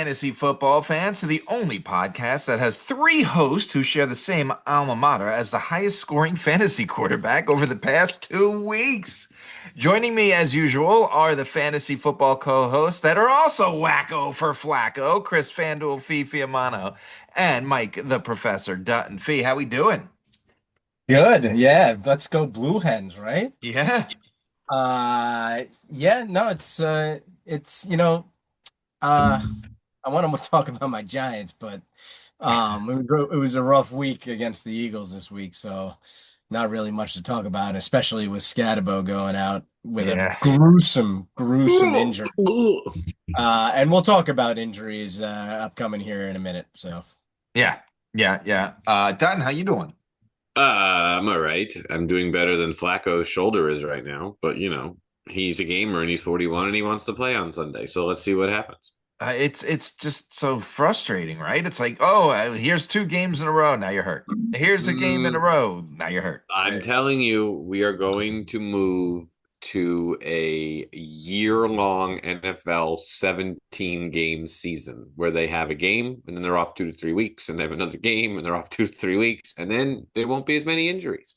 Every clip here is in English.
fantasy football fans, to the only podcast that has three hosts who share the same alma mater as the highest scoring fantasy quarterback over the past 2 weeks. Joining me, as usual, are the fantasy football co hosts that are also wacko for Flacco, Chris Fanduel Fee Fiamano, and Mike the Professor Dutton Fee. How we doing? Good. Yeah, let's go Blue Hens, right? Yeah. Yeah, no, it's uh I want to talk about my Giants, but it was a rough week against the Eagles this week, so not really much to talk about, especially with Scatabo going out with a Yeah. gruesome injury. And we'll talk about injuries upcoming here in a minute. So Yeah. Yeah. Dutton, how you doing? I'm all right. I'm doing better than Flacco's shoulder is right now, but he's a gamer and he's 41 and he wants to play on Sunday. So let's see what happens. It's just so frustrating, right? It's like, oh, here's 2 games in a row. Now you're hurt. Here's a game in a Mm, row. Now you're hurt. I'm telling you, we are going to move to a year-long NFL 17 game season where they have a game and then they're off 2 to 3 weeks, and they have another game and they're off 2 to 3 weeks, and then there won't be as many injuries.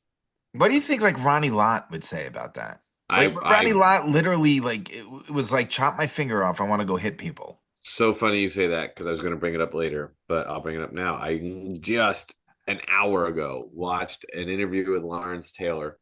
What do you think, like Ronnie Lott would say about that? Like Ronnie I Lott literally, like it was like chop my finger off. I want to go hit people. So funny you say that because I was going to bring it up later, but I'll bring it up now. I just an hour ago watched an interview with Lawrence Taylor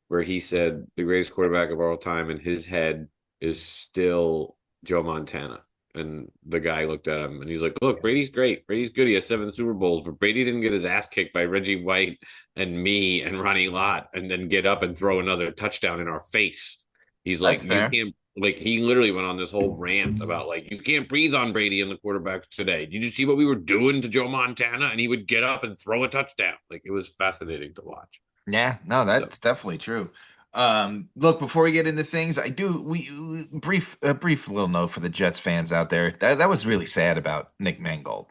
where he said the greatest quarterback of all time in his head is still Joe Montana. And the guy looked at him and he's like, "Look, Brady's great. Brady's good. He has 7 Super Bowls, but Brady didn't get his ass kicked by Reggie White and me and Ronnie Lott and then get up and throw another touchdown in our face." He's That's like, "You fair. can't." Like, he literally went on this whole rant about, like, you can't breathe on Brady and the quarterbacks today. Did you see what we were doing to Joe Montana? And he would get up and throw a touchdown. Like, it was fascinating to watch. Yeah, no, So, that's definitely true. Look, before we get into things, I do brief a brief little note for the Jets fans out there. That was really sad about Nick Mangold.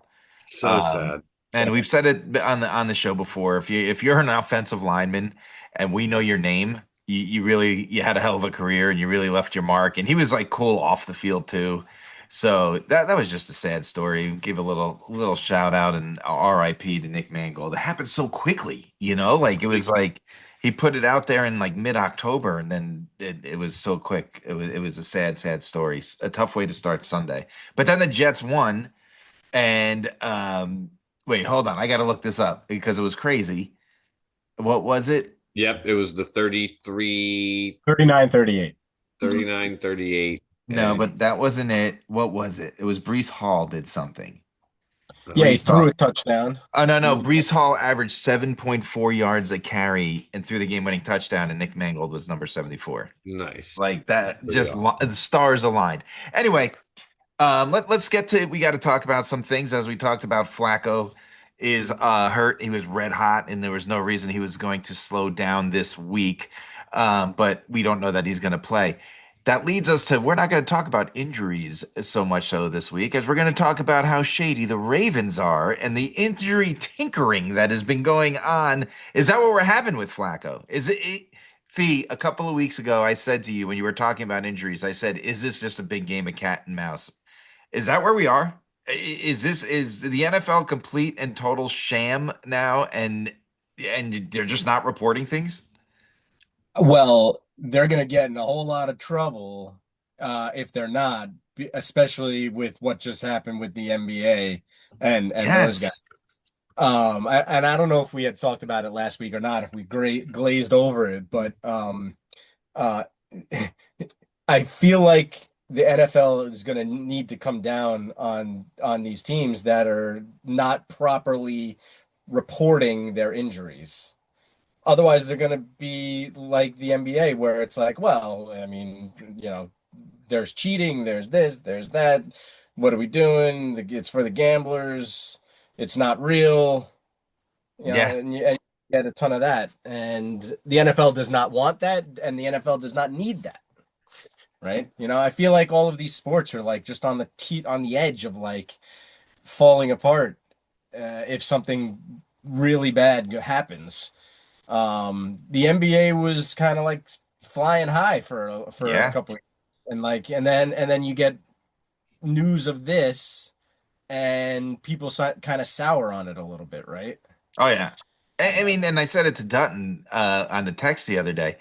so Um, sad. and we've said it on the show before. If you're an offensive lineman and we know your name, you had a hell of a career and you really left your mark. And he was like cool off the field too. So that was just a sad story. Give a little shout out and RIP to Nick Mangold. It happened so quickly, like it was Like, like he put it out there in like mid-October and then it was so quick. It was a sad story. A tough way to start Sunday. But then the Jets won. And wait, hold on. I got to look this up because it was crazy. What was it? yep, it was the 33, 39-38. 39, 38. No, And but that wasn't it. What was it? It was Brees Hall did something. Yeah, he Brees threw Hall. a touchdown. Oh no. Brees Hall averaged 7.4 yards a carry and threw the game-winning touchdown, and Nick Mangold was number 74. nice. Like that, Pretty just awesome. the stars aligned. Anyway, let's get to we got to talk about some things as we talked about Flacco is hurt. He was red hot, and there was no reason he was going to slow down this week. But we don't know that he's going to play. That leads us to we're not going to talk about injuries so much so this week, as we're going to talk about how shady the Ravens are and the injury tinkering that has been going on. Is that what we're having with Flacco? Is it Fee, a couple of weeks ago, I said to you when you were talking about injuries, I said, is this just a big game of cat and mouse? Is that where we are? Is the NFL complete and total sham now, and they're just not reporting things? Well, they're going to get in a whole lot of trouble if they're not, especially with what just happened with the NBA and those guys. Yes. And I don't know if we had talked about it last week or not, if we glazed over it, but uh, I feel like the NFL is going to need to come down on these teams that are not properly reporting their injuries. Otherwise, they're going to be like the NBA, where it's like, well, I mean, there's cheating, there's this, there's that. What are we doing? It's for the gamblers. It's not real, Yeah. and you get a ton of that. And the NFL does not want that, and the NFL does not need that, right? I feel like all of these sports are like just on the edge of like falling apart if something really bad happens. The NBA was kind of like flying high for a Yeah. couple of, and then you get news of this, and people kind of sour on it a little bit, right? Oh yeah. I mean, and I said it to Dutton on the text the other day.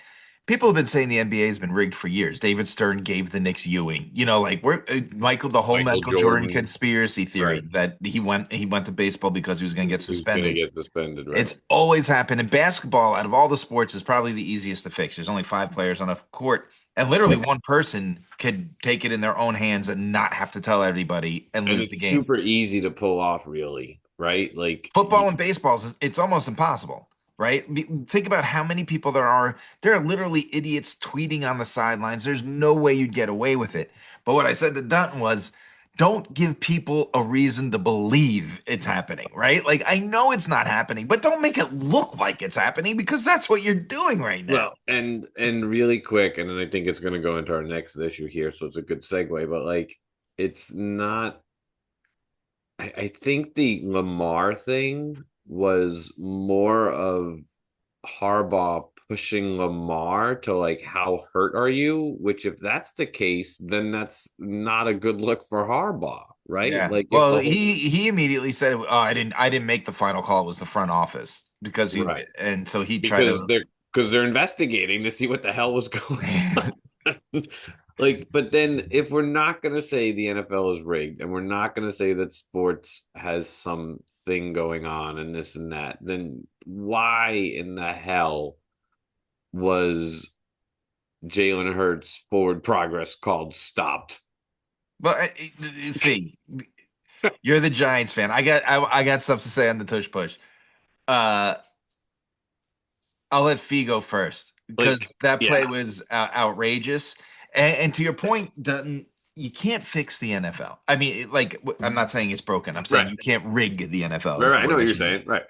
People have been saying the NBA has been rigged for years. David Stern gave the Knicks Ewing. Like we're the whole Michael Michael Jordan Jordan, conspiracy right? theory that he went to baseball because he was going to get He was going to suspended. get suspended, right? It's always happened. And basketball, out of all the sports, is probably the easiest to fix. There's only five players on a court, and literally one person could take it in their own hands and not have to tell everybody and And lose the it's game. super easy to pull off, really, right? Like, Football and baseball, it's almost impossible, right? Think about how many people there are. There are literally idiots tweeting on the sidelines. There's no way you'd get away with it. But what I said to Dutton was, don't give people a reason to believe it's happening, right? Like, I know it's not happening, but don't make it look like it's happening because that's what you're doing right now. well, and really quick, and then I think it's going to go into our next issue here, so it's a good segue. But like, it's not. I think the Lamar thing was more of Harbaugh pushing Lamar to like, how hurt are you? Which, if that's the case, then that's not a good look for Harbaugh, right? Yeah. Like, if Well, the whole he immediately said, "Oh, I didn't make the final call. It was the front office because he right and so he tried because to." they're investigating to see what the hell was going on. Like, but then if we're not going to say the NFL is rigged and we're not going to say that sports has something going on and this and that, then why in the hell was Jalen Hurts' forward progress called stopped? But Fee, you're the Giants fan. I got stuff to say on the tush push. Uh, I'll let Fee go first Like, because that yeah, play was outrageous. And to your point, Dutton, you can't fix the NFL. I mean, like, I'm not saying it's broken. I'm saying right, you can't rig the NFL right, is right. the I know word what I you're should saying, use. right?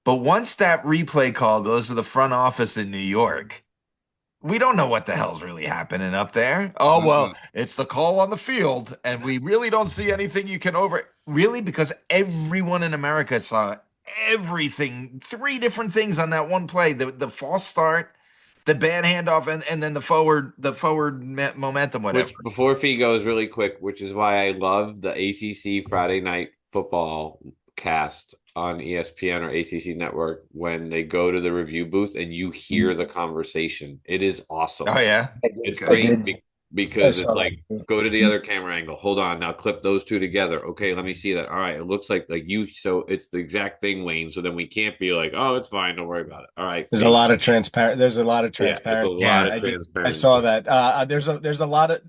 But once that replay call goes to the front office in New York, we don't know what the hell's really happening up there. Oh, well, Mm-mm. it's the call on the field, and we really don't see anything you can over. Really? Because everyone in America saw everything, three different things on that one play: the false start, the bad handoff, and then the forward momentum, whatever. Which, before Fee goes really quick, which is why I love the ACC Friday Night Football cast on ESPN or ACC Network when they go to the review booth and you hear the conversation. It is awesome. Oh yeah. It's I Good. great did. I because it's saw like, that. go to the other camera angle. Hold on, now clip those two together. Okay, let me see that. All right, it looks like you. So it's the exact thing, Wayne. So then we can't be like, oh, it's fine, don't worry about it. All right, There's a Fee. lot of transparent. There's a lot of Yeah, it's a transparency. lot Yeah. of I did. I saw transparency. that.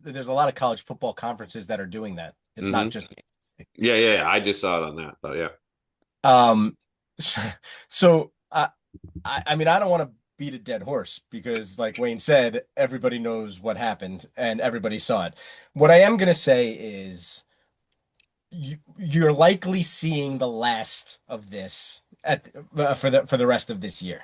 There's a lot of college football conferences that are doing that. It's not Hmm. just the ACC. Yeah. I just saw it on that, but yeah. Um, so I mean, I don't want to beat a dead horse because, like Wayne said, everybody knows what happened and everybody saw it. What I am gonna say is you're likely seeing the last of this for the rest of this year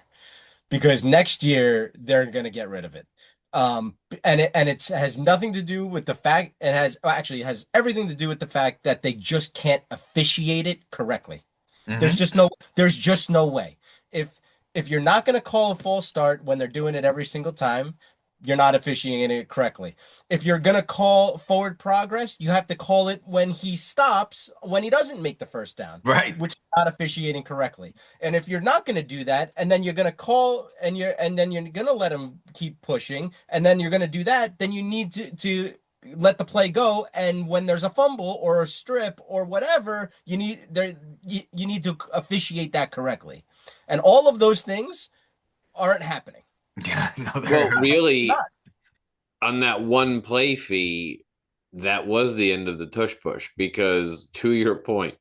because next year they're gonna get rid of it. And it has nothing to do with the fact it has well, actually it has everything to do with the fact that they just can't officiate it correctly. There's Hmm. just no there's just no way. If if you're not going to call a false start when they're doing it every single time, you're not officiating it correctly. If you're going to call forward progress, you have to call it when he stops, when he doesn't make the first down, Right. which is not officiating correctly. And if you're not going to do that, and then you're going to call and then you're going to let him keep pushing, and then you're going to do that, then you need to let the play go. And when there's a fumble or a strip or whatever, you need to officiate that correctly. And all of those things aren't happening. Yeah. No, they're Well, It's really, not. on that one play Fee, that was the end of the tush push because, to your point,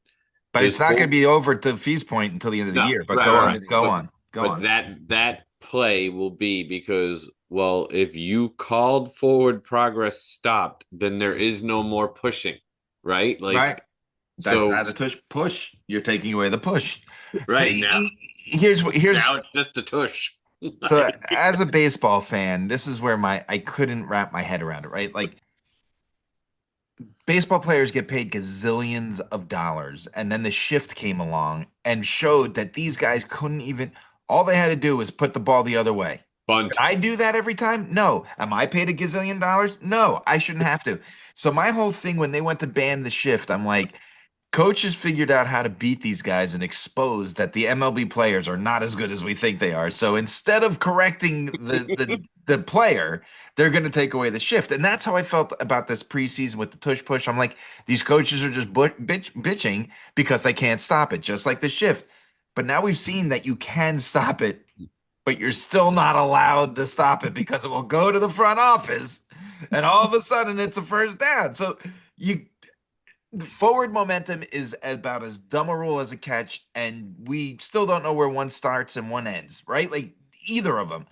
But his it's not going to whole be over to Fee's point until the end of the no, year. But right, go right, The right. end on, of the go year. on, go But on. that play will be because, well, if you called forward progress stopped, then there is no more pushing, right? Right. Like, That's so not a tush push. You're taking away the push. right See, now, here's now it's just a tush. so as a baseball fan, this is where my I couldn't wrap my head around it, right? Like baseball players get paid gazillions of dollars, and then the shift came along and showed that these guys couldn't even all they had to do was put the ball the other way. Did Bunt. I do that every time? No. Am I paid a gazillion dollars? No, I shouldn't have to. So my whole thing when they went to ban the shift, I'm like, coaches figured out how to beat these guys and expose that the MLB players are not as good as we think they are. So instead of correcting the player, they're going to take away the shift. And that's how I felt about this preseason with the tush push. I'm like, these coaches are just bitching because they can't stop it, just like the shift. But now we've seen that you can stop it, but you're still not allowed to stop it because it will go to the front office, and all of a sudden it's a first down. So you forward momentum is about as dumb a rule as a catch, and we still don't know where one starts and one ends, right? Like either of them.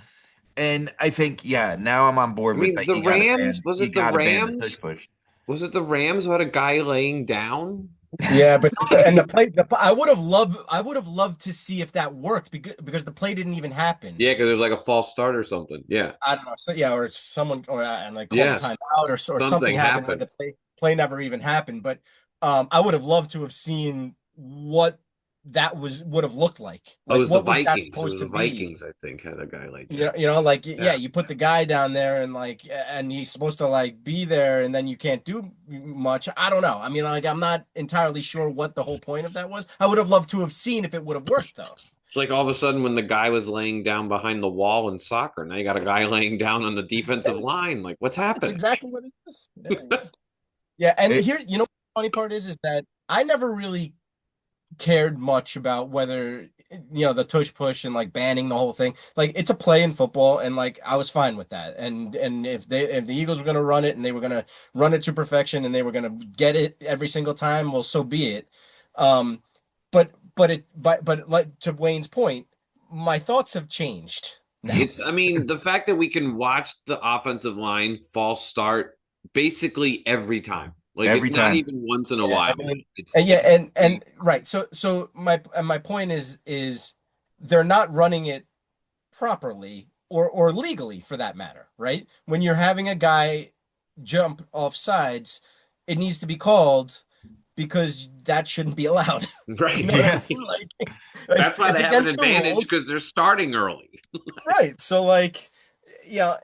And I think, yeah, now I'm on board I with mean, that. the Rams, was You it the got to ban the tush Rams? push. Was it the Rams who had a guy laying down? Yeah, but and the play, I would have loved to see if that worked because the play didn't even happen. Yeah, because it was like a false start or something. Yeah. I don't know. So yeah, or someone or and like called a Yes. timeout or something Something happened where happened. the play never even happened. But I would have loved to have seen what that would have looked like. Oh, it Like was the what was that Vikings. It supposed was to the be? Vikings, I think, had a guy like You know, down. like Yeah. yeah, you put the guy down there and like and he's supposed to like be there and then you can't do much. I don't know. I mean, like I'm not entirely sure what the whole point of that was. I would have loved to have seen if it would have worked though. It's like all of a sudden when the guy was laying down behind the wall in soccer, now you got a guy laying down on the defensive line. Like, what's That's happening? exactly what it is. Yeah, yeah. Yeah, and It, here, the funny part is that I never really cared much about whether the tush push and like banning the whole thing. Like it's a play in football, and like I was fine with that. And if the Eagles were gonna run it and they were gonna run it to perfection and they were gonna get it every single time, well, so be it. Um, but like to Wayne's point, my thoughts have changed now. I mean, the fact that we can watch the offensive line false start basically every time. Like, every it's not time. even once in a Yeah, I while. mean, It's and yeah, and every. right. So my point is they're not running it properly or legally for that matter, right? When you're having a guy jump off sides, it needs to be called because that shouldn't be allowed. You Right. know what I Yes. mean? Like That's why it's they have an against the advantage rules, because they're starting early. right? So like,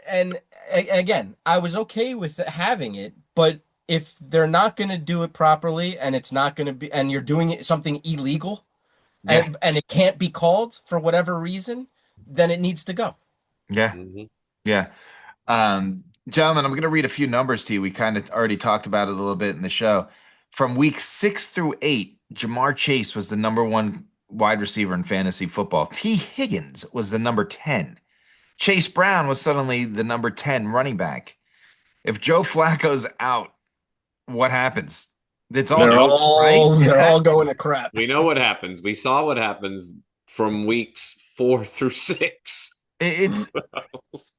and again, I was okay with having it, but if they're not going to do it properly and it's not going to be, and you're doing something illegal Yeah. and it can't be called for whatever reason, then it needs to go. Yeah. Mhm. Yeah. Gentlemen, I'm going to read a few numbers to you. We kind of already talked about it a little bit in the show. From week 6 through 8, Jamar Chase was the number one wide receiver in fantasy football. T. Higgins was the number 10. Chase Brown was suddenly the number 10 running back. If Joe Flacco's out, what happens? It's We all They're over, know right? all Is they're that all going to crap. we know what happens. We saw what happens from weeks 4 through 6. it's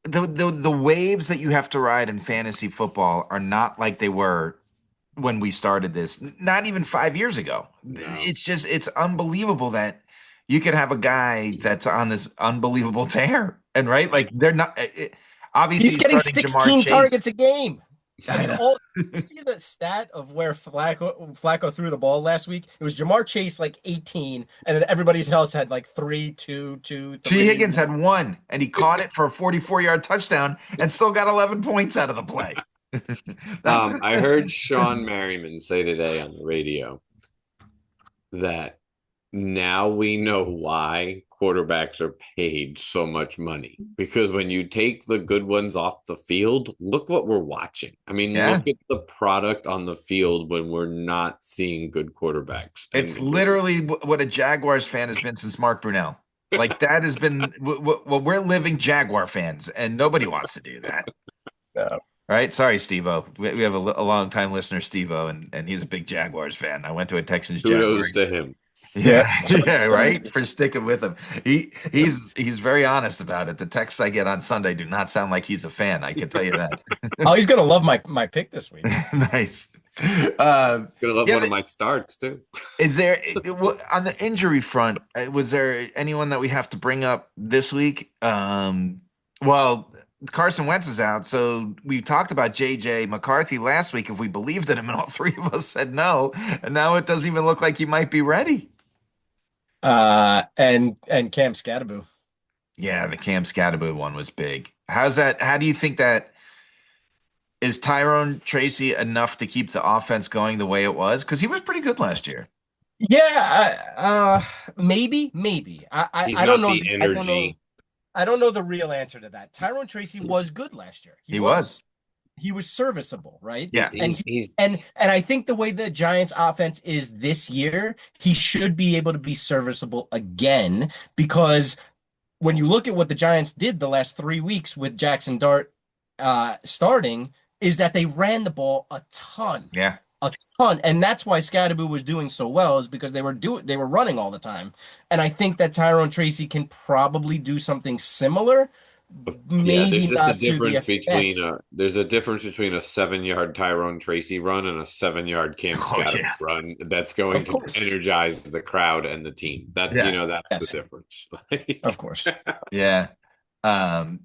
the waves that you have to ride in fantasy football are not like they were when we started this, not even 5 years ago. No. It's unbelievable that you could have a guy that's on this unbelievable tear, and right, like they're not obviously He's he's getting starting Jamar 16 Chase. targets a game. I I mean, know. all you see the stat of where Flacco threw the ball last week. It was Jamar Chase like 18, and then everybody else had like 3, 2, 2, T. 3, Higgins 1. had one, and he caught it for a 44-yard touchdown, and still got 11 points out of the play. That's I heard Sean Merriman say today on the radio that now we know why quarterbacks are paid so much money. Because when you take the good ones off the field, look what we're watching. I mean, yeah. look at the product on the field when we're not seeing good quarterbacks. It's And literally what a Jaguars fan has been since Mark Brunell. Like that has been what we're living Jaguar fans, and nobody wants to do that. No. Right? Sorry, Steve-O. We have a long time listener, Steve-O, and he's a big Jaguars fan. I went to a Texans Jaguar. kudos to him. Yeah. Yeah, yeah, right. For sticking with him. He's very honest about it. The texts I get on Sunday do not sound like he's a fan. I can tell you that. Oh, he's gonna love my pick this week. Nice. Uh, Gonna love yeah, one of my starts too. is there on the injury front? Was there anyone that we have to bring up this week? Well, Carson Wentz is out, so we talked about JJ McCarthy last week. If we believed in him, and all three of us said no, and now it doesn't even look like he might be ready. And Cam Scatterbo. Yeah, the Cam Scatterbo one was big. How's that? How do you think that? Is Tyrone Tracy enough to keep the offense going the way it was? Because he was pretty good last year. Yeah, maybe. He's I don't not know. the I don't know. energy. I don't know the real answer to that. Tyrone Tracy was good last year. He was. He was serviceable, right? Yeah. He's And I think the way the Giants offense is this year, he should be able to be serviceable again because when you look at what the Giants did the last 3 weeks with Jackson Dart starting, is that they ran the ball Yeah. a ton, and that's why Scadaboo was doing so well is because they were running all the time, and I think that Tyrone Tracy can probably do something similar, Yeah, there's maybe just a not to the difference effect. between a 7 yard Tyrone Tracy run and a 7 yard Cam Oh, Scott yeah. run that's going Of to course, energize the crowd and the team. Yeah. That's the yes, difference. of course. Yeah. Um,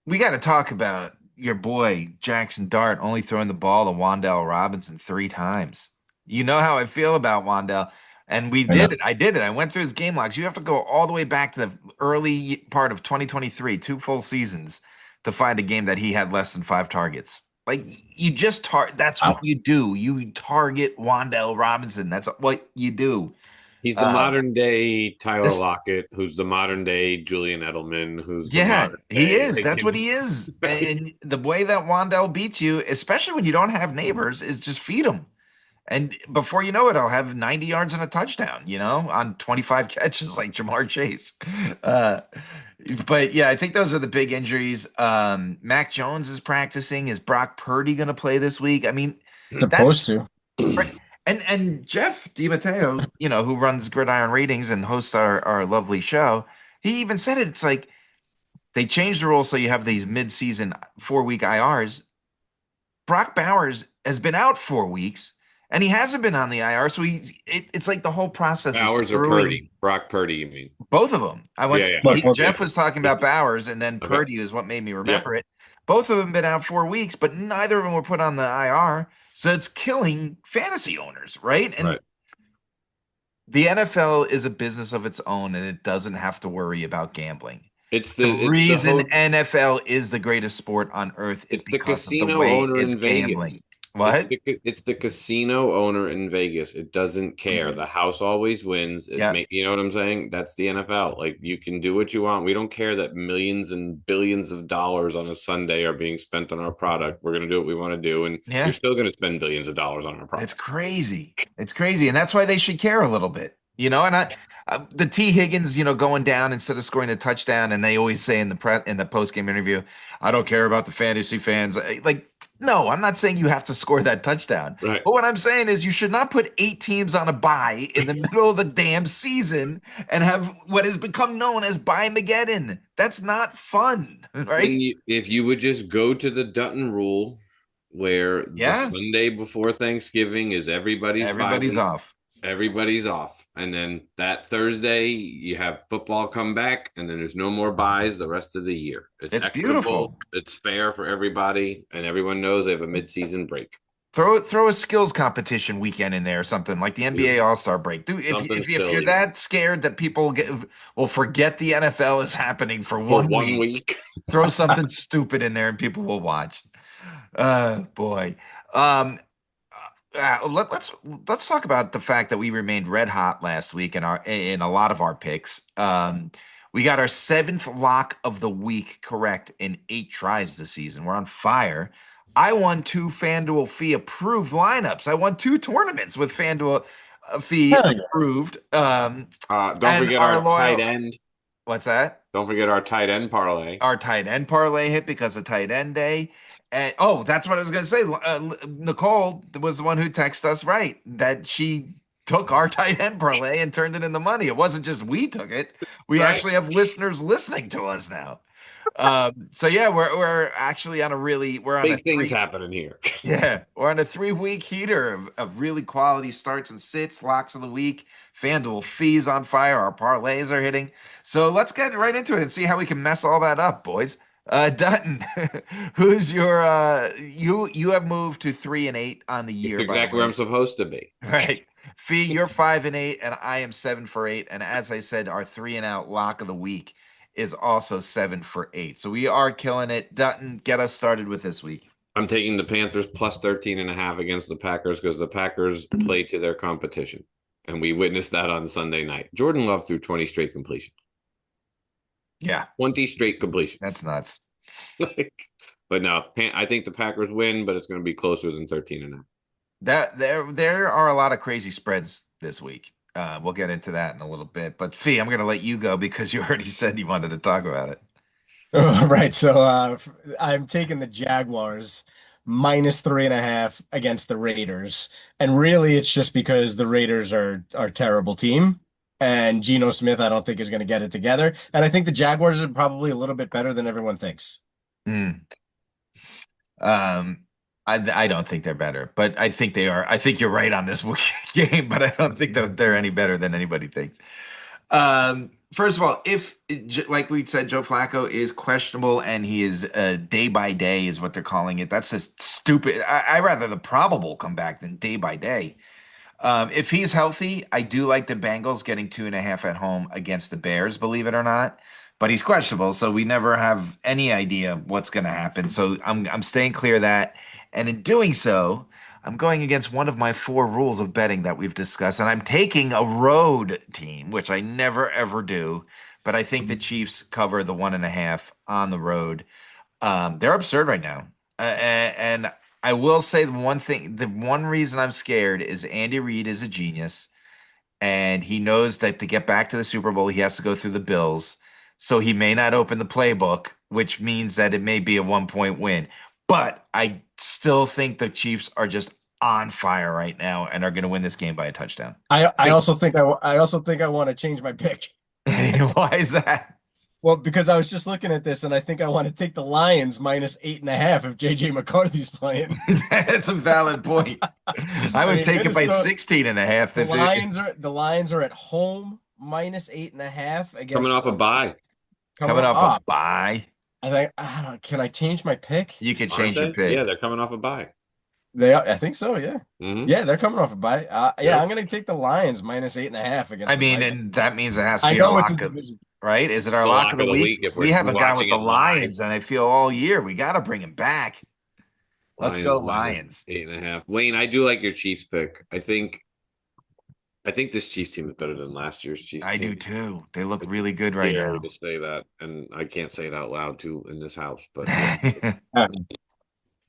we got to talk about your boy Jackson Dart only throwing the ball to Wandell Robinson 3 times. You know how I feel about Wandell, and we I know. did it. I did it. I went through his game logs. You have to go all the way back to the early part of 2023, 2 full seasons, to find a game that he had less than 5 targets. Like you just that's what Wow. you do. You target Wandell Robinson. That's what you do. He's the Uh, modern day Tyler this Lockett, who's the modern day Julian Edelman, who's the Yeah, modern he day is. like, That's what he is. And the way that Wandell beats you, especially when you don't have neighbors, is just feed him. And before you know it, I'll have 90 yards and a touchdown, on 25 catches like Jamar Chase. Uh, but yeah, I think those are the big injuries. Mac Jones is practicing. Is Brock Purdy going to play this week? I mean, Supposed that's to. right. And Jeff DiMatteo, who runs Gridiron Ratings and hosts our lovely show, he even said it. It's like, they changed the rules so you have these mid-season 4-week IRs. Brock Bowers has been out 4 weeks, and he hasn't been on the IR. So it's like the whole process is Bowers or screwing Purdy. Brock Purdy, you mean? both of them. I Yeah, went. yeah. Look, look, Yeah. Jeff was talking about Bowers, and then Okay. Purdy is what made me Yeah. remember it. Both of them been out 4 weeks, but neither of them were put on the IR. So it's killing fantasy owners, right? And Right. the NFL is a business of its own, and it doesn't have to worry about gambling. The It's the reason host NFL is the greatest sport on earth is it's the because of the casino way owner it's in gambling. Vegas. What? It's the casino owner in Vegas. It doesn't care. The house always wins. Yeah, You know what I'm saying? That's the NFL. Like you can do what you want. We don't care that millions and billions of dollars on a Sunday are being spent on our product. We're gonna do what we want to do, and you're yeah. still gonna spend billions of dollars on our It's product. crazy. It's crazy, and that's why they should care a little bit. And the T Higgins, going down instead of scoring a touchdown, and they always say in the post game interview, "I don't care about the fantasy fans." Like, no, I'm not saying you have to score that touchdown, Right. but what I'm saying is you should not put 8 teams on a bye in the middle of the damn season and have what has become known as bye Mageddon. That's not fun, right? If you would just go to the Dutton rule, where the Yeah, Sunday before Thanksgiving is everybody's bye everybody's week, off. everybody's off. And then that Thursday, you have football come back, and then there's no more buys the rest of the year. It's It's equitable, beautiful. it's fair for everybody, and everyone knows they have a midseason break. Throw a skills competition weekend in there or something like the NBA All-Star break. Dude, if Something if you're silly that scared that people will forget the NFL is happening for for one one week, week. throw something stupid in there and people will watch. Boy. Um, let's talk about the fact that we remained red hot last week in a lot of our picks. We got our seventh lock of the week correct in 8 tries this season. We're on fire. I won 2 Fanduel Fee approved lineups. I won 2 tournaments with Fanduel Fee Hell yeah. approved. Don't And forget our our tight loyal, end. what's that? Don't forget our tight end parlay. Our tight end parlay hit because of tight end day. And that's what I was going to say. Nicole was the one who texted us, right, that she took our tight end parlay and turned it into money. It wasn't just we took it. We Right? actually have listeners listening to us now. So yeah, we're actually we're on a Big things three. happening here. Yeah, we're on a 3 week heater of really quality starts and sits, locks of the week. FanDuel fees on fire. Our parlays are hitting. So let's get right into it and see how we can mess all that up, boys. Dutton, who's your you have moved to 3-8 on the It's year, by the exactly where I'm way. supposed to be. Right. Fee, you're 5-8, and I am 7 for 8. And as I said, our 3 and out lock of the week is also 7 for 8. So we are killing it. Dutton, get us started with this week. I'm taking the Panthers plus 13.5 against the Packers because the Packers play to their competition. And we witnessed that on Sunday night. Jordan Love threw 20 straight completion. Yeah, 20 straight completion. that's nuts. But no, I think the Packers win, but it's going to be closer than 13.5. That there are a lot of crazy spreads this week. We'll get into that in a little bit. But Fee, I'm going to let you go because you already said you wanted to talk about it. Right. So I'm taking the Jaguars minus 3.5 against the Raiders. And really it's just because the Raiders are a terrible team. And Geno Smith, I don't think is going to get it together. And I think the Jaguars are probably a little bit better than everyone thinks. Mm. I don't think they're better, but I think they are. I think you're right on this game, but I don't think that they're any better than anybody thinks. First of all, if like we said, Joe Flacco is questionable and he is day by day is what they're calling it. That's a stupid. I rather the probable comeback than day by day. If he's healthy, I do like the Bengals getting 2.5 at home against the Bears, believe it or not. But he's questionable, so we never have any idea what's going to happen. So I'm staying clear of that. And in doing so, I'm going against one of my 4 rules of betting that we've discussed, and I'm taking a road team, which I never ever do. But I think the Chiefs cover the 1.5 on the road. They're absurd right now, and I will say the one reason I'm scared is Andy Reid is a genius, and he knows that to get back to the Super Bowl, he has to go through the Bills. So he may not open the playbook, which means that it may be a 1-point win. But I still think the Chiefs are just on fire right now and are going to win this game by a touchdown. I also think I want to change my pick. Why is that? Well, because I was just looking at this and I think I want to take the Lions minus 8.5 if JJ McCarthy's playing. That's a valid point. I would take it by 16.5. The Lions are at home minus 8.5 against Coming off a bye. Coming off a bye. I don't, can I change my pick? You can change your pick. Yeah, they're coming off a bye. I think so, yeah. Mm-hmm. Yeah, they're coming off a bye. Yeah, I'm going to take the Lions minus 8.5 against. I mean, and that means it has to be a lock of, right? Is it our lock of the week? We haven't gone with the Lions, and I feel all year we got to bring him back. Let's go Lions. 8.5. Wayne, I do like your Chiefs pick. I think this Chiefs team is better than last year's Chiefs team. I do too. They look really good right now. To say that, and I can't say it out loud too in this house, but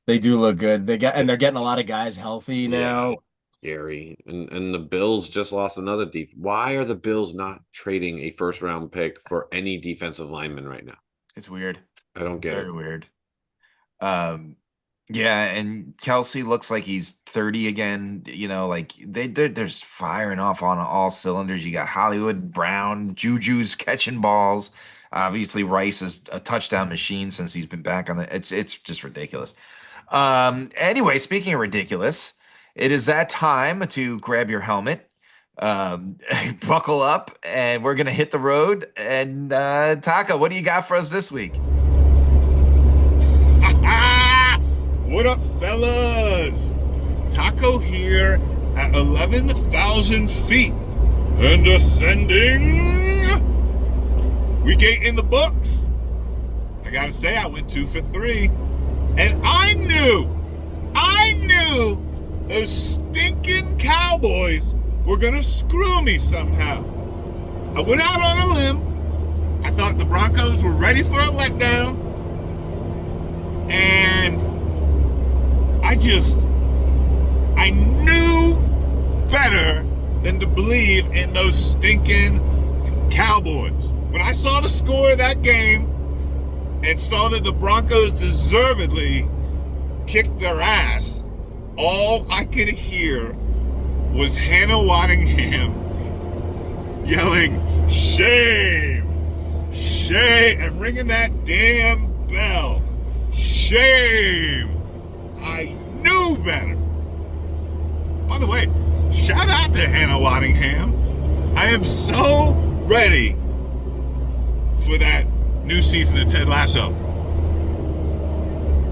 they do look good. They're getting a lot of guys healthy now. Yeah, scary. And the Bills just lost another Why are the Bills not trading a first round pick for any defensive lineman right now? It's weird. I don't get it. Very weird. Yeah, and Kelsey looks like he's 30 again. You know, like they're just firing off on all cylinders. You got Hollywood Brown, Juju's catching balls. Obviously, Rice is a touchdown machine since he's been back on the. It's just ridiculous. Anyway, speaking of ridiculous, it is that time to grab your helmet, buckle up, and we're gonna hit the road. And Taka, what do you got for us this week? What up, fellas? Taco here at 11,000 feet and ascending. Week 8 in the books. I gotta say, I went 2 for 3. And I knew those stinking Cowboys were gonna screw me somehow. I went out on a limb. I thought the Broncos were ready for a letdown. And I knew better than to believe in those stinking Cowboys. When I saw the score of that game and saw that the Broncos deservedly kicked their ass, all I could hear was Hannah Waddingham yelling, "Shame! Shame!" and ringing that damn bell. Shame! I knew better. By the way, shout out to Hannah Waddingham. I am so ready for that new season of Ted Lasso.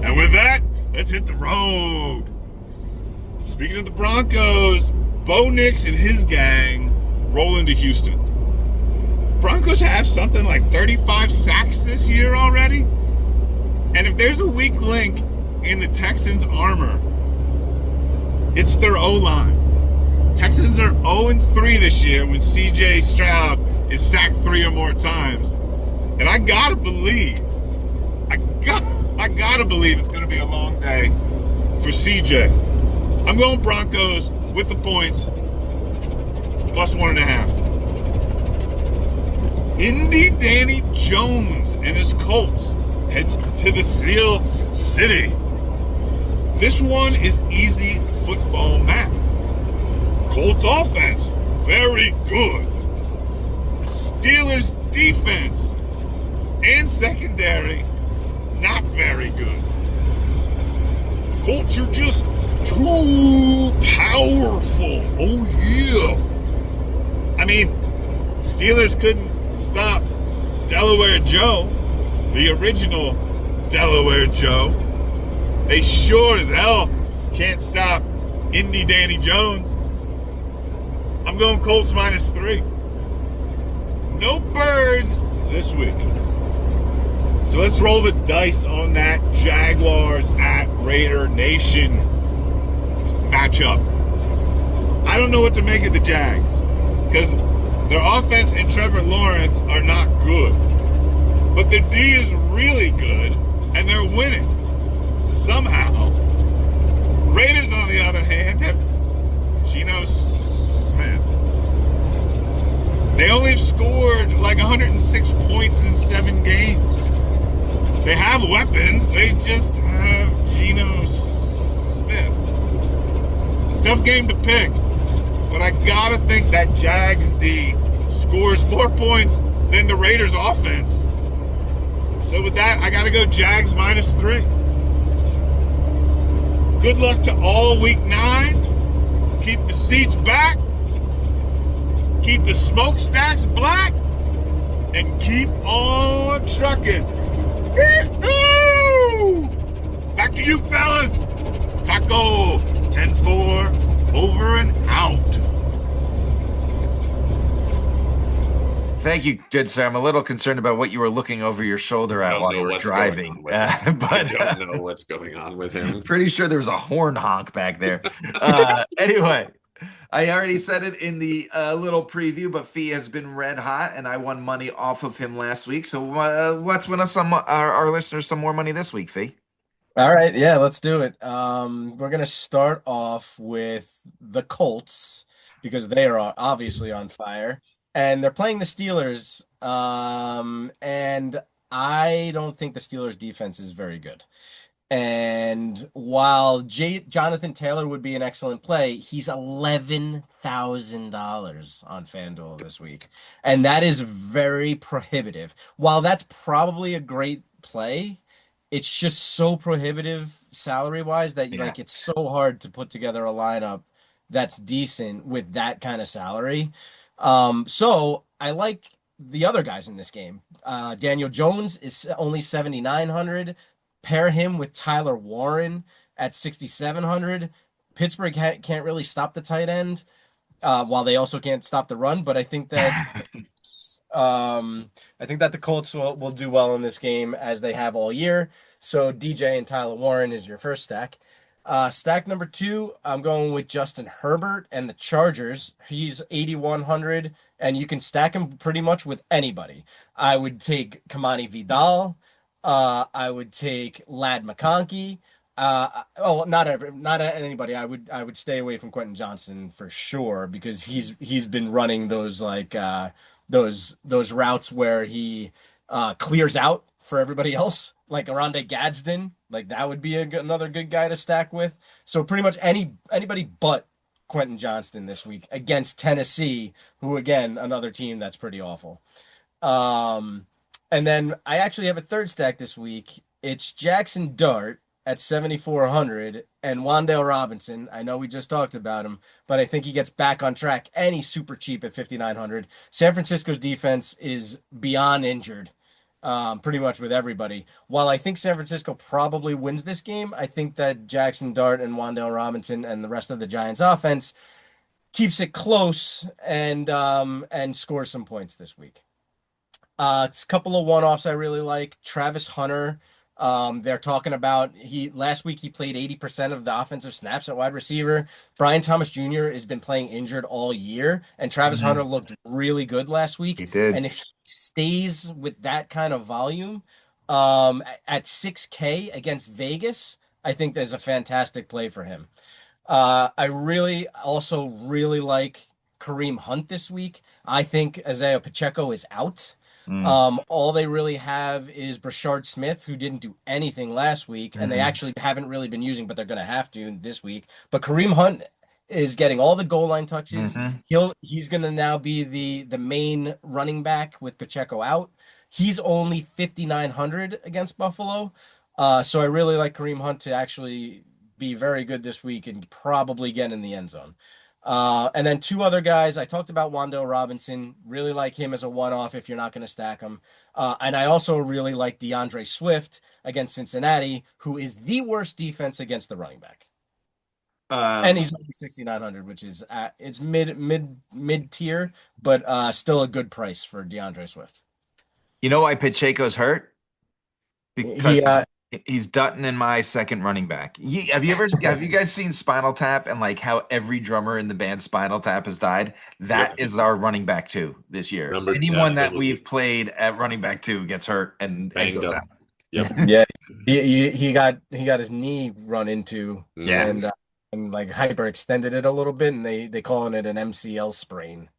And with that, let's hit the road. Speaking of the Broncos, Bo Nix and his gang roll into Houston. Broncos have something like 35 sacks this year already. And if there's a weak link in the Texans' armor. It's their O-line. Texans are 0-3 this year when C.J. Stroud is sacked 3 or more times. And I gotta believe it's gonna be a long day for C.J. I'm going Broncos with the points, plus 1.5. Indy Danny Jones and his Colts heads to the Steel City. This one is easy football math. Colts offense, very good. Steelers defense and secondary, not very good. Colts are just too powerful. Oh yeah. I mean, Steelers couldn't stop Delaware Joe, the original Delaware Joe. They sure as hell can't stop Indy Danny Jones. I'm going Colts -3. No birds this week. So let's roll the dice on that Jaguars at Raider Nation matchup. I don't know what to make of the Jags because their offense and Trevor Lawrence are not good. But their D is really good and they're winning somehow. Raiders, on the other hand, have Geno Smith. They only have scored like 106 points in 7 games. They have weapons. They just have Geno Smith. Tough game to pick. But I gotta think that Jags D scores more points than the Raiders offense. So with that, I gotta go Jags -3. Good luck to all week 9. Keep the seats back. Keep the smokestacks black. And keep on trucking. Back to you fellas. Taco 10-4 over and out. Thank you, good sir. I'm a little concerned about what you were looking over your shoulder at while you were driving. But I don't know what's going on with him. Pretty sure there was a horn honk back there. Anyway, I already said it in the little preview, but Fee has been red hot, and I won money off of him last week. So let's win us our listeners some more money this week, Fee. All right, yeah, let's do it. We're gonna start off with the Colts because they are obviously on fire, and they're playing the Steelers. And I don't think the Steelers' defense is very good. And while Jonathan Taylor would be an excellent play, he's $11,000 on Fanduel this week, and that is very prohibitive. While that's probably a great play, it's just so prohibitive salary-wise that like it's so hard to put together a lineup that's decent with that kind of salary. So I like the other guys in this game. Daniel Jones is only 7,900. Pair him with Tyler Warren at 6,700. Pittsburgh can't really stop the tight end, while they also can't stop the run. But I think that the Colts will do well in this game as they have all year. So DJ and Tyler Warren is your first stack. Stack number 2, I'm going with Justin Herbert and the Chargers. He's 8,100, and you can stack him pretty much with anybody. I would take Kamani Vidal. I would take Ladd McConkey. Not anybody. I would stay away from Quentin Johnson for sure because he's been running those like those routes where he clears out for everybody else, like Aronde Gadsden. Like that would be another good guy to stack with. So pretty much anybody but Quentin Johnston this week against Tennessee, who again another team that's pretty awful. And then I actually have a third stack this week. It's Jackson Dart at 7,400 and Wan'Dale Robinson. I know we just talked about him, but I think he gets back on track and he's super cheap at 5,900. San Francisco's defense is beyond injured, pretty much with everybody. While I think San Francisco probably wins this game, I think that Jackson Dart and Wan'Dale Robinson and the rest of the Giants offense keeps it close and scores some points this week. It's a couple of one-offs I really like. Travis Hunter They're talking about last week he played 80% of the offensive snaps at wide receiver. Brian Thomas Jr. has been playing injured all year, and Travis Hunter Mhm. looked really good last He week. did. And if he stays with that kind of volume, at 6K against Vegas, I think there's a fantastic play for him. I really also really like Kareem Hunt this week. I think Isaiah Pacheco is out. Mm. All they really have is Brashard Smith, who didn't do anything last week, and they Mm-mm. actually haven't really been using, but they're going to have to this week. But Kareem Hunt is getting all the goal line touches. Hmm. He's going to now be the main running back with Pacheco out. He's only 5,900 against Buffalo. So I really like Kareem Hunt to actually be very good this week and probably get in the end zone. And then two other guys. I talked about Wan'Dale Robinson. Really like him as a one-off if you're not going to stack him. And I also really like DeAndre Swift against Cincinnati, who is the worst defense against the running back. And Um, he's only 6,900, which is it's mid tier, but still a good price for DeAndre Swift. you know why Pacheco's hurt? He Because he's Dutton in my second running back. Have you guys seen Spinal Tap and like how every drummer in the band Spinal Tap has died? That Yep. is our running back too this year. Number Anyone that absolutely we've played at running back two gets hurt and banged goes up. out. Yep. Yeah, he got his knee run into Yeah. Mhm. and like hyperextended it a little bit, and they calling it an MCL sprain.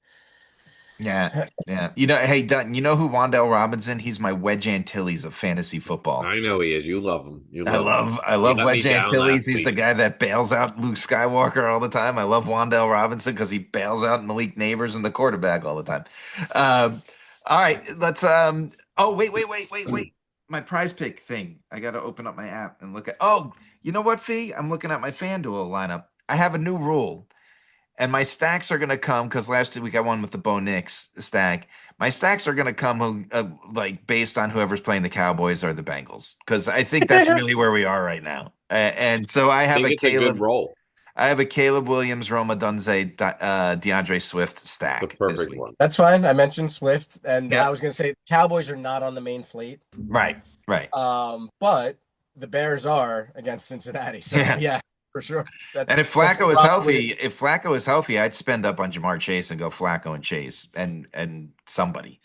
Yeah. Yeah. You know, hey Dutton, you know who Wan'Dale Robinson? He's my Wedge Antilles of fantasy football. I know he is. You love him. You I love him. love I He love let me Wedge down Antilles. last He's the week. guy that bails out Luke Skywalker all the time. I love Wan'Dale Robinson because he bails out Malik Neighbors and the quarterback all the time. All right, let's oh wait. My prize pick thing. I gotta open up my app and look at you know what, Fee? I'm looking at my FanDuel lineup. I have a new rule. And my stacks are gonna come because last week I won with the Bo Nix stack. My stacks are gonna come like based on whoever's playing the Cowboys or the Bengals because I think that's really where we are right now. And so I think it's a good role. I have a Caleb Williams, Roma Dunze, DeAndre Swift The stack this perfect week. one. That's fine. I mentioned Swift, and I Yep. was gonna say Cowboys are not on the main slate. Right. Right. But the Bears are against Cincinnati, so Yeah. yeah, for sure. And if That's Flacco is probably healthy, I'd spend up on Jamar Chase and go Flacco and Chase and somebody.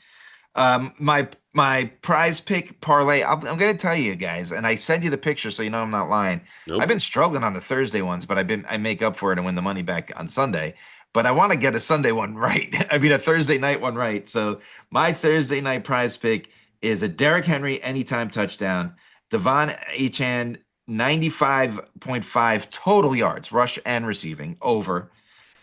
My prize pick parlay. I'm going to tell you guys, and I send you the picture so you know I'm not lying. I've Nope. been struggling on the Thursday ones, but I make up for it and win the money back on Sunday. But I want to get a Sunday one right. I mean a Thursday night one right. So my Thursday night prize pick is a Derrick Henry anytime touchdown, Devon Achane 95.5 total yards, rush and receiving over.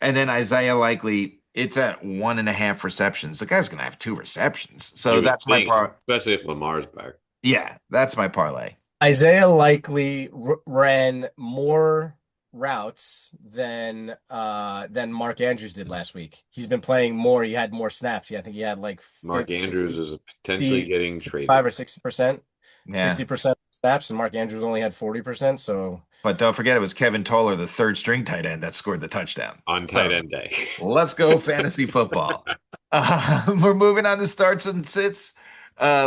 And then Isaiah Likely, it's at 1.5 receptions. The guy's gonna have 2 receptions. So You would that's my think, par. especially if Lamar's back. Yeah, that's my parlay. Isaiah likely ran more routes than Mark Andrews did last week. He's been playing more. He had more snaps. I think he had like Mark Andrews 60, is potentially getting traded. 5 or 60%. Yeah. 60% snaps, and Mark Andrews only had 40%. So But don't forget, it was Kevin Toller, the third string tight end, that scored the touchdown. On tight end day. Let's go fantasy football. We're moving on to starts and sits.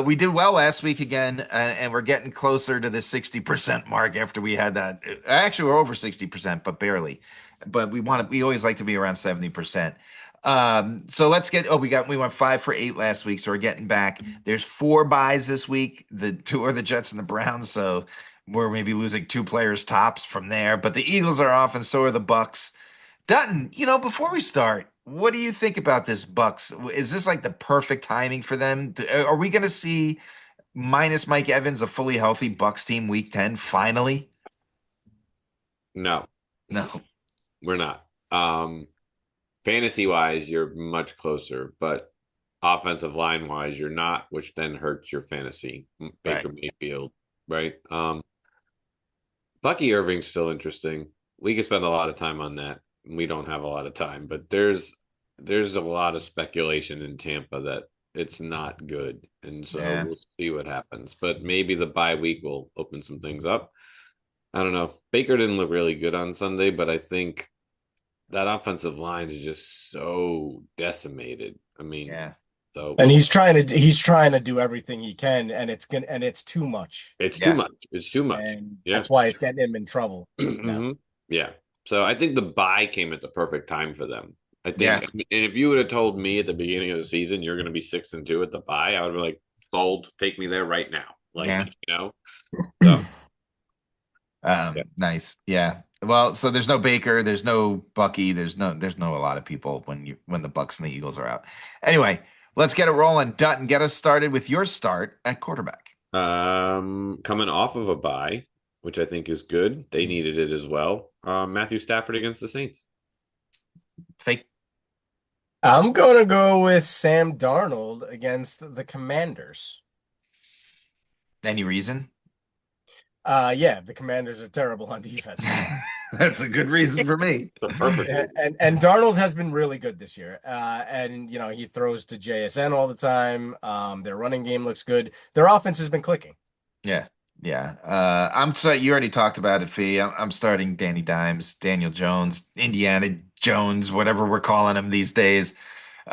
We did well last week again, and we're getting closer to the 60% mark after we had that. Actually, we're over 60%, but barely. But we always like to be around 70%. So let's get, we went 5 for 8 last week, so we're getting back. There's 4 buys this week. The 2 are the Jets and the Browns, so we're maybe losing 2 players tops from there. But the Eagles are off, and so are the Bucks. Dutton, before we start, what do you think about this Bucks? Is this like the perfect timing for them? Are we going to see minus Mike Evans a fully healthy Bucks team week 10 finally? No, No. we're not. Fantasy wise, you're much closer, but offensive line wise, you're not, which then hurts your fantasy. Baker Mayfield, right? Bucky Irving's still interesting. We could spend a lot of time on that. We don't have a lot of time, but there's a lot of speculation in Tampa that it's not good, and so we'll see what happens. But maybe the bye week will open some things up. I don't know. Baker didn't look really good on Sunday, but I think that offensive line is just so decimated. I mean, So And we'll see. he's trying to do everything he can, and it's too much. It's too Yeah. much. It's too much. And Yeah. that's why it's getting him in trouble now. hmm Yeah. So I think the buy came at the perfect time for them. I think, Yeah. and if you would have told me at the beginning of the season you're going to be 6-2 at the buy, I would be like, sold. Take me there right now. Yeah. Like, So yeah. Nice. Yeah. Well, so there's no Baker, there's no Bucky, there's no a lot of people when the Bucks and the Eagles are out. Anyway, let's get it rolling. Dutton, get us started with your start at quarterback. Coming off of a bye, which I think is good. They needed it as well. Matthew Stafford against the Saints. Fake. I'm gonna go with Sam Darnold against the Commanders. Any reason? Yeah, the Commanders are terrible on defense. That's a good reason for me. The perfect. And Darnold has been really good this year. And he throws to JSN all the time. Their running game looks good. Their offense has been clicking. Yeah. Yeah. I'm sorry, you already talked about it, Fee. I'm starting Danny Dimes, Daniel Jones, Indiana Jones, whatever we're calling him these days.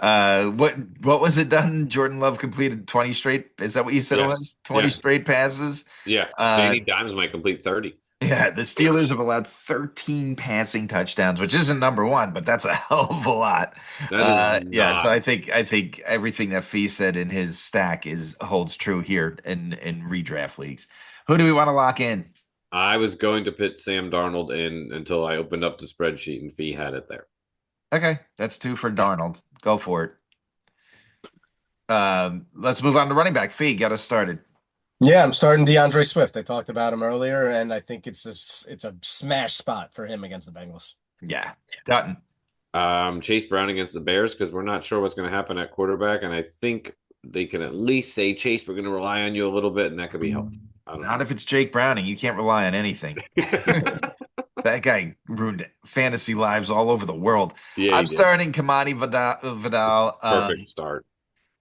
What was it done? Jordan Love completed 20 straight. Is that what you said it Yeah. was? 20 Yeah. straight passes. Yeah. Uh, Danny Dimes might complete 30. yeah, the Steelers have allowed 13 passing touchdowns, which isn't number one, but that's a hell of a lot. That is Yeah, so not. I think everything that Fee said in his stack is holds true here in redraft leagues. Who do we want to lock in? I was going to put Sam Darnold in until I opened up the spreadsheet and Fee had it there. Okay, that's two for Darnold. Go for it. Let's move on to running back. Fee, get us started. Yeah, I'm starting DeAndre Swift. I talked about him earlier, and I think it's a smash spot for him against the Bengals. Yeah, Dutton. Chase Brown against the Bears because we're not sure what's going to happen at quarterback, and I think they can at least say, Chase, we're going to rely on you a little bit, and that could be helpful. I don't Not know. if it's Jake Browning. You can't rely on anything. That guy ruined fantasy lives all over the world. Yeah, I'm he did. starting Kamani Vidal. Perfect start.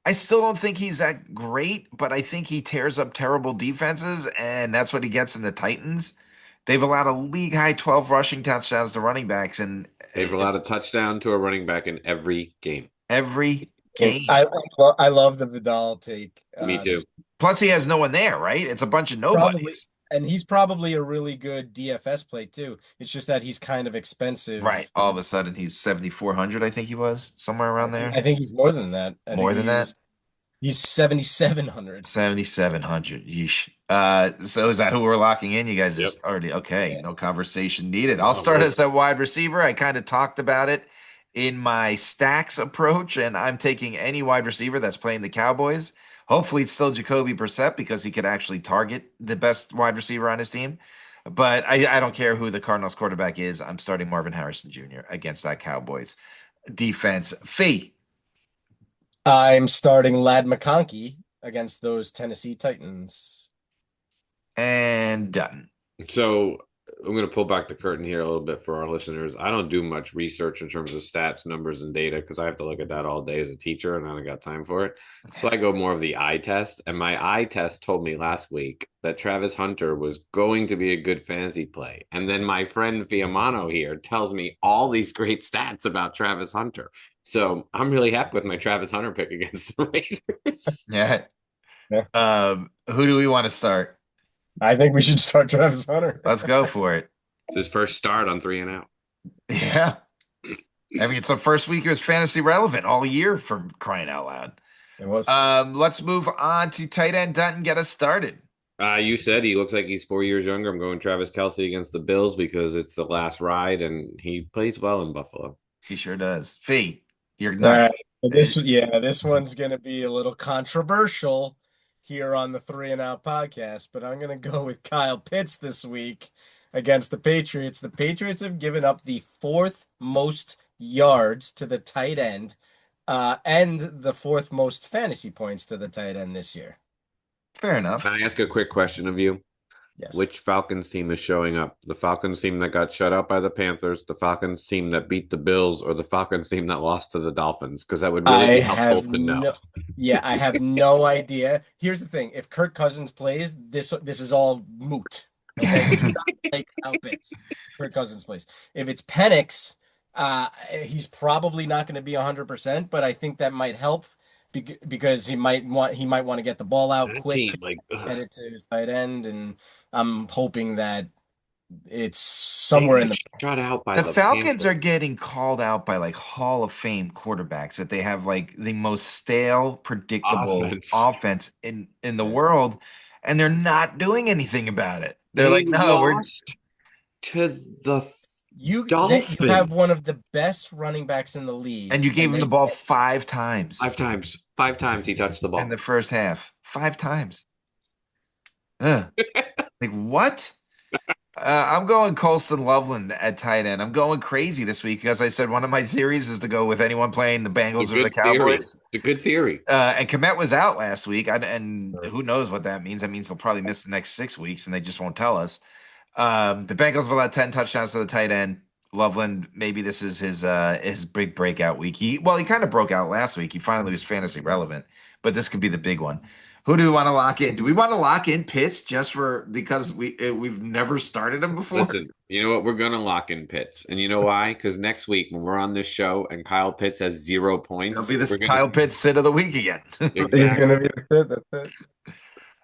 I still don't think he's that great, but I think he tears up terrible defenses, and that's what he gets in the Titans. They've allowed a league high 12 rushing touchdowns to running backs in They've allowed a touchdown to a running back in every game. every And game. I love the Vidal take. Me too. Plus, he has no one there, right? It's a bunch of nobodies. And he's probably a really good DFS play too. It's just that he's kind of expensive. Right. All of a sudden, he's 7,400, I think he was, somewhere around there. I think he's more than that. More than that? He's 7,700. 7,700. Yeesh. So is that who we're locking in? You guys Yep. just already okay. Yeah. No conversation needed. I'll Oh, start great. as a wide receiver. I kind of talked about it in my stacks approach, and I'm taking any wide receiver that's playing the Cowboys. Hopefully, it's still Jacoby Brissett because he could actually target the best wide receiver on his team. But I don't care who the Cardinals quarterback is. I'm starting Marvin Harrison Jr. against that Cowboys defense. Fee. I'm starting Lad McConkey against those Tennessee Titans. And done. So I'm going to pull back the curtain here a little bit for our listeners. I don't do much research in terms of stats, numbers, and data because I have to look at that all day as a teacher and I don't got time for it. So I go more of the eye test. And my eye test told me last week that Travis Hunter was going to be a good fantasy play. And then my friend Fiamano here tells me all these great stats about Travis Hunter. So I'm really happy with my Travis Hunter pick against the Raiders. Yeah. Yeah. Who do we want to start? I think we should start Travis Hunter. Let's go for it. His first start on 3 and out. Yeah. I mean, it's the first week it was fantasy relevant all year for crying out loud. It was. Let's move on to tight end Dutton. Get us started. You said he looks like he's 4 years younger. I'm going Travis Kelce against the Bills because it's the last ride and he plays well in Buffalo. He sure does. Fee, you're All nuts. right. This one's gonna be a little controversial here on the 3 and Out podcast, but I'm gonna go with Kyle Pitts this week against the Patriots. The Patriots have given up the fourth most yards to the tight end, and the fourth most fantasy points to the tight end this year. Fair enough. Can I ask a quick question of you? Yes. Which Falcons team is showing up? The Falcons team that got shut out by the Panthers, the Falcons team that beat the Bills, or the Falcons team that lost to the Dolphins? Because that would really be helpful to know. I have no idea. Here's the thing: if Kirk Cousins plays, this is all moot. Okay? Do not take Kyle Pitts. Kirk Cousins plays. If it's Penix, he's probably not going to be 100%, but I think that might help because he might want to get the ball out That quick, team, like, get it to his tight end, and I'm hoping that it's they somewhere in got the shut out by The the Falcons Panthers are getting called out by like Hall of Fame quarterbacks that they have like the most stale, predictable offense. offense in the world, and they're not doing anything about it. They're They like, no, we're lost to the you have Dolphins one of the best running backs in the league, and you gave and him the they ball 5 times 5 times. 5 times he touched the in ball. the first half. 5 times. Ugh. Like what? I'm going Colston Loveland at tight end. I'm going crazy this week because I said one of my theories is to go with anyone playing the It's Bengals a or the good theory. Cowboys. It's a good theory. And Komet was out last week, and who knows what that means? That means they'll probably miss the next 6 weeks, and they just won't tell us. The Bengals have allowed 10 touchdowns to the tight end. Loveland, maybe this is his big breakout week. He kind of broke out last week. He finally was fantasy relevant, but this could be the big one. Who do we want to lock in? Do we want to lock in Pitts just because we've never started him before? Listen, you know what? We're gonna lock in Pitts, and you know why? Because next week when we're on this show and Kyle Pitts has 0 It'll points, be this we're gonna Kyle Pitts sit of the week again. he's exactly. gonna be the fit. That's it.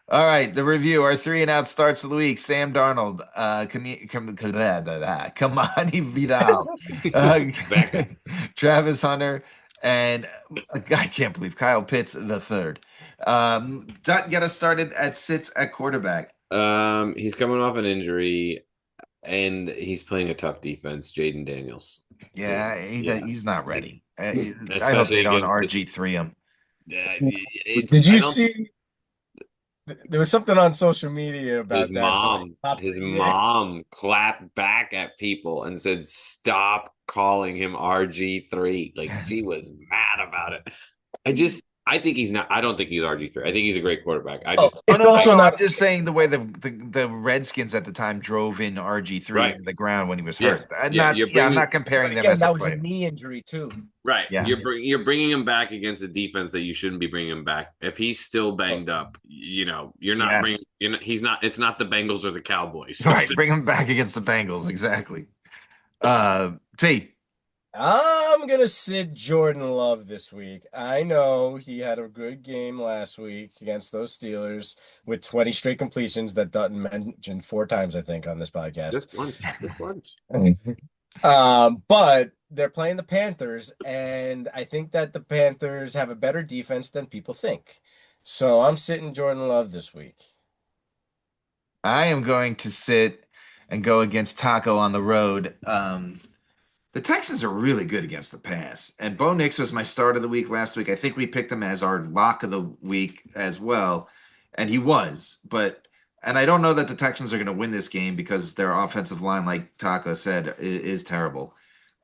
All right, the review. Our 3-and-out starts of the week. Sam Darnold, Kamani Vidal, Exactly. Travis Hunter, and I can't believe Kyle Pitts the third. Dutton get us started at sits at quarterback. He's coming off an injury, and he's playing a tough defense. Jaden Daniels. Yeah, he's not ready. I hope Especially they don't against RG3 him. Did you see? There was something on social media His about that. mom, Like, his yeah. mom clapped back at people and said, "Stop calling him RG3." Like she was mad about it. I think he's not. I don't think he's RG3. I think he's a great quarterback. It's No, also I'm not. just saying the way the Redskins at the time drove in RG3 Right. into the ground when he was Yeah. hurt. I'm Yeah, not comparing But them again, as a that was a player. knee injury too. right. Yeah. You're bringing him back against a defense that you shouldn't be bringing him back. If he's still banged up, you're not Yeah. bringing. He's not. It's not the Bengals or the Cowboys. Right, bring him back against the Bengals. Exactly. T. I'm gonna sit Jordan Love this week. I know he had a good game last week against those Steelers with 20 straight completions that Dutton mentioned 4 times, I think, on this podcast. Just once. Just once. But they're playing the Panthers, and I think that the Panthers have a better defense than people think. So I'm sitting Jordan Love this week. I am going to sit and go against Taco on the road. The Texans are really good against the pass, and Bo Nix was my start of the week last week. I think we picked him as our lock of the week as well, and he was. And I don't know that the Texans are going to win this game because their offensive line, like Taco said, is terrible,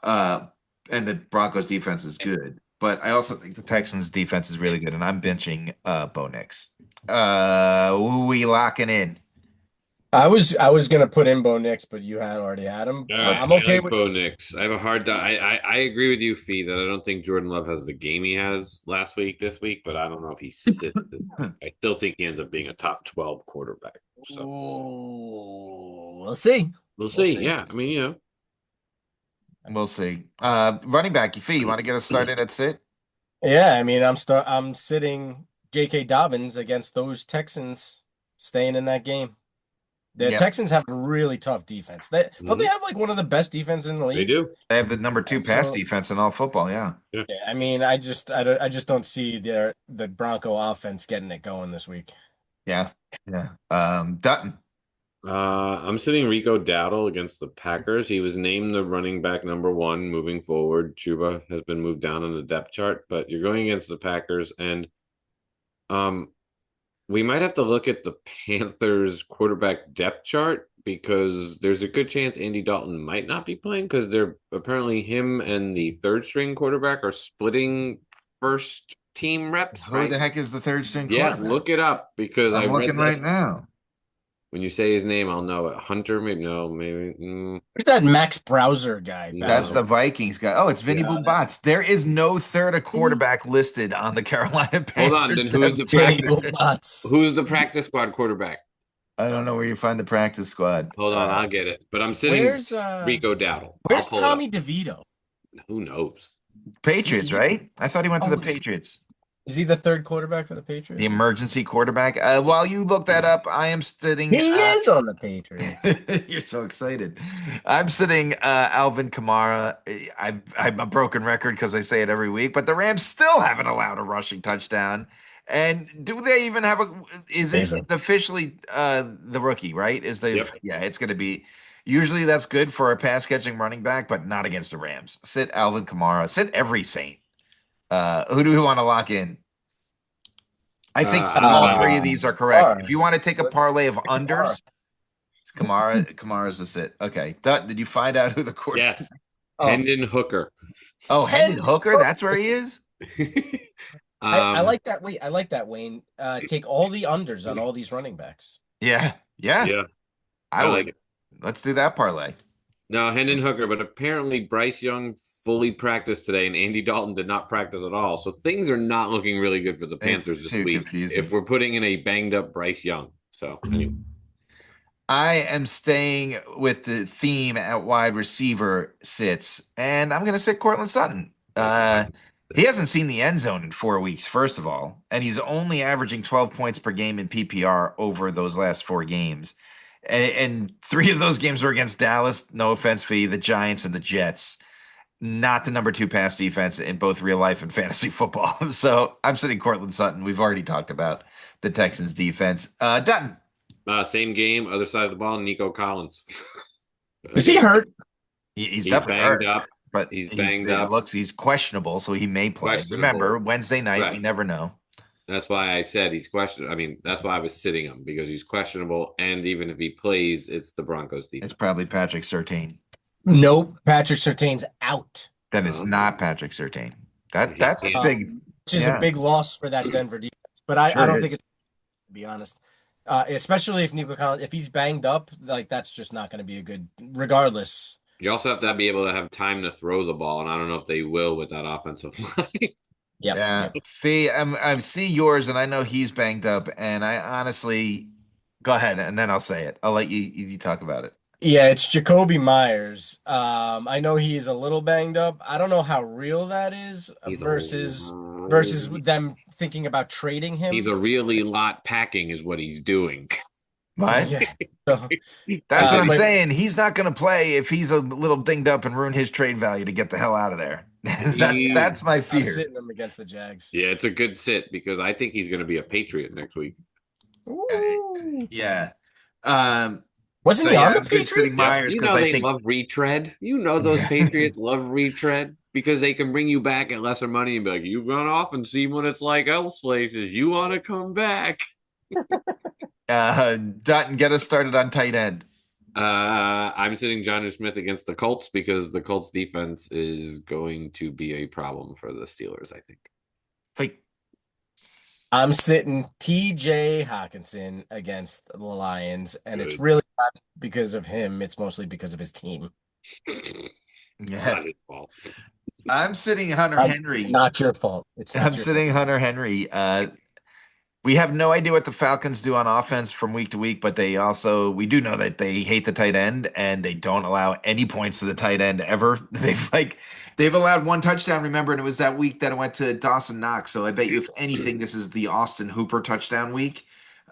and the Broncos defense is good. But I also think the Texans defense is really good, and I'm benching Bo Nix. Who we locking in? I was gonna put in Bo Nix, but you had already had him. I'm okay I like with Bo Nix. I have a hard time. I agree with you, Fee, that I don't think Jordan Love has the game he has last week, this week, but I don't know if he sits this week. I still think he ends up being a top 12 quarterback. So we'll see. we'll see. Yeah. I mean, We'll see. Running back, Fee, you want to get us started at sit? Yeah, I mean, I'm sitting J.K. Dobbins against those Texans, staying in that game. The Yep. Texans have a really tough defense. Don't they have like one of the best defense in the they league? do. They have the number 2 pass So- defense in all football. Yeah. Yeah, I mean, I just don't see the Bronco offense getting it going this week. Yeah. Dutton. I'm sitting Rico Dowdle against the Packers. He was named the running back number 1 moving forward. Chuba has been moved down on the depth chart, but you're going against the Packers, and we might have to look at the Panthers quarterback depth chart because there's a good chance Andy Dalton might not be playing because they're apparently him and the third string quarterback are splitting first team reps. Who right? the heck is the third string Yeah, quarterback? look it up because I'm I read looking that. right now. When you say his name, I'll know it. Hunter, maybe no, maybe. Where's that Max Browser guy? No. That's the Vikings guy. Oh, it's Vinny Yeah. Boombots. There is no third quarterback listed on the Carolina Panthers. Hold on, then who's the depth chart. practice? Who's the practice squad quarterback? I don't know where you find the practice squad. Hold on, I'll get it. But I'm sitting Where's Rico Dowdle. Where's I'll pull it Tommy up. DeVito? Who knows? Patriots, right? I thought he went to the Oh, it's- Patriots. Is he the third quarterback for the The Patriots? emergency quarterback. While you look that up, I am sitting. He is on the Patriots. You're so excited. I'm sitting Alvin Kamara. I'm a broken record because I say it every week, but the Rams still haven't allowed a rushing touchdown. And do they even have a? Is this Amazing. officially the rookie? Right? Yep. Yeah, it's going to be. Usually that's good for a pass catching running back, but not against the Rams. Sit Alvin Kamara. Sit every Saint. Who do we want to lock in? I think I'm all about three it. of these are correct. Kamara. If you want to take a parlay of Kamara. unders, Kamara's the sit. Okay. Did you find out who the quarterback? Yes. Oh. Hendon Hooker. Oh, Hendon Hooker. That's where he is. I like that. Wait, I like that, Wayne. Take all the unders on all these running backs. Yeah. Yeah, I like would. it. Let's do that parlay. No, Hendon Hooker, but apparently Bryce Young fully practiced today, and Andy Dalton did not practice at all. So things are not looking really good for the Panthers this too week. confusing. If we're putting in a banged up Bryce Young. So anyway. I am staying with the theme at wide receiver sits, and I'm going to sit Cortland Sutton. He hasn't seen the end zone in 4 weeks, first of all, and he's only averaging 12 points per game in PPR over those last 4 games. And 3 of those games were against Dallas, no offense, Fee, the Giants and the Jets. Not the number 2 pass defense in both real life and fantasy football. So I'm sitting Cortland Sutton. We've already talked about the Texans defense. Dutton. Same game, other side of the ball, Nico Collins. Is he hurt? He's He's definitely banged hurt, up. but He's banged up. He's questionable, so he may play. Questionable. Remember, Wednesday night, we Right. never know. That's why I said he's questionable. I mean, that's why I was sitting him, because he's questionable. And even if he plays, it's the Broncos defense. It's probably Patrick Surtain. Nope. Patrick Surtain's out. Then it's not Patrick Surtain. That's a big, which is a big loss for that Denver defense. But I don't think it's, to be honest. Especially if Nico Collins, if he's banged up, like that's just not going to be a good, regardless. You also have to be able to have time to throw the ball, and I don't know if they will with that offensive line. Yeah. Fee, I see yours, and I know he's banged up, and I honestly, go ahead, and then I'll say it. I'll let you talk about it. Yeah, it's Jacoby Myers. I know he's a little banged up. I don't know how real that is versus them thinking about trading him. He's a really lot packing is what he's doing. What? Yeah. So, that's what I'm saying. He's not going to play if he's a little dinged up and ruin his trade value to get the hell out of there. that's my fear. I'm sitting him against the Jags. Yeah, it's a good sit because I think he's going to be a Patriot next week. Yeah. Wasn't he on the Patriots? Sitting Myers, you know they love retread. You know those Patriots love retread because they can bring you back at lesser money and be like, you've gone off and seen what it's like else places. You want to come back. Dutton, get us started on tight end. I'm sitting Jonnu Smith against the Colts because the Colts defense is going to be a problem for the Steelers, I think. Wait. I'm sitting TJ Hawkinson against the Lions, and it's really not because of him. It's mostly because of his team. Yeah. I'm sitting Hunter Henry. Not your fault. I'm sitting Hunter Henry. We have no idea what the Falcons do on offense from week to week, but we do know that they hate the tight end and they don't allow any points to the tight end ever. They've allowed 1 touchdown, remember, and it was that week that it went to Dawson Knox. So I bet you, if anything, this is the Austin Hooper touchdown week.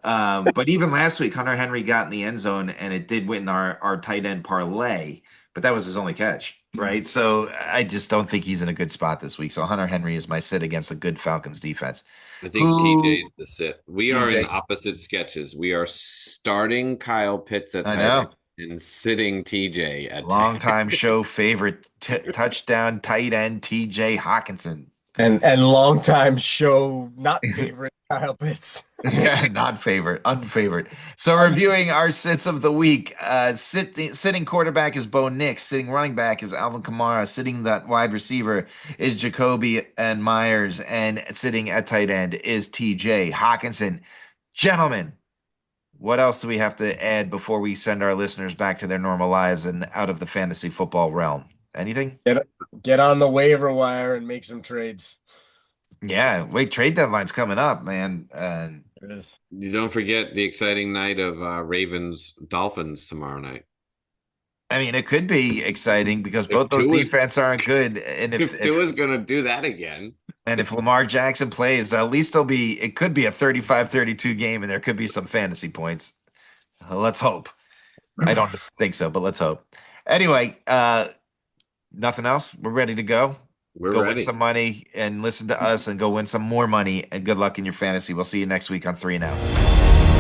But even last week, Hunter Henry got in the end zone and it did win our tight end parlay, but that was his only catch, right? So I just don't think he's in a good spot this week. So Hunter Henry is my sit against a good Falcons defense. I think TJ is the sit. We are in opposite sketches. We are starting Kyle Pitts at tight end and sitting TJ at longtime show favorite touchdown tight end TJ Hawkinson. And longtime show not favorite Kyle Pitts. Yeah, not favorite, unfavorite. So reviewing our sits of the week, sitting quarterback is Bo Nix, sitting running back is Alvin Kamara, sitting that wide receiver is Jacoby and Myers, and sitting at tight end is TJ Hawkinson. Gentlemen, what else do we have to add before we send our listeners back to their normal lives and out of the fantasy football realm? Anything? Get on the waiver wire and make some trades. Yeah, trade deadline's coming up, man. It is. You don't forget the exciting night of Ravens-Dolphins tomorrow night. I mean, it could be exciting because both those defense aren't good. And if Tua's going to do that again. And if Lamar Jackson plays, at least it could be a 35-32 game and there could be some fantasy points. Let's hope. I don't think so, but let's hope. Anyway, nothing else. We're ready to go. We're Go win ready. some money and listen to us and go win some more money. And good luck in your fantasy. We'll see you next week on 3 and Out.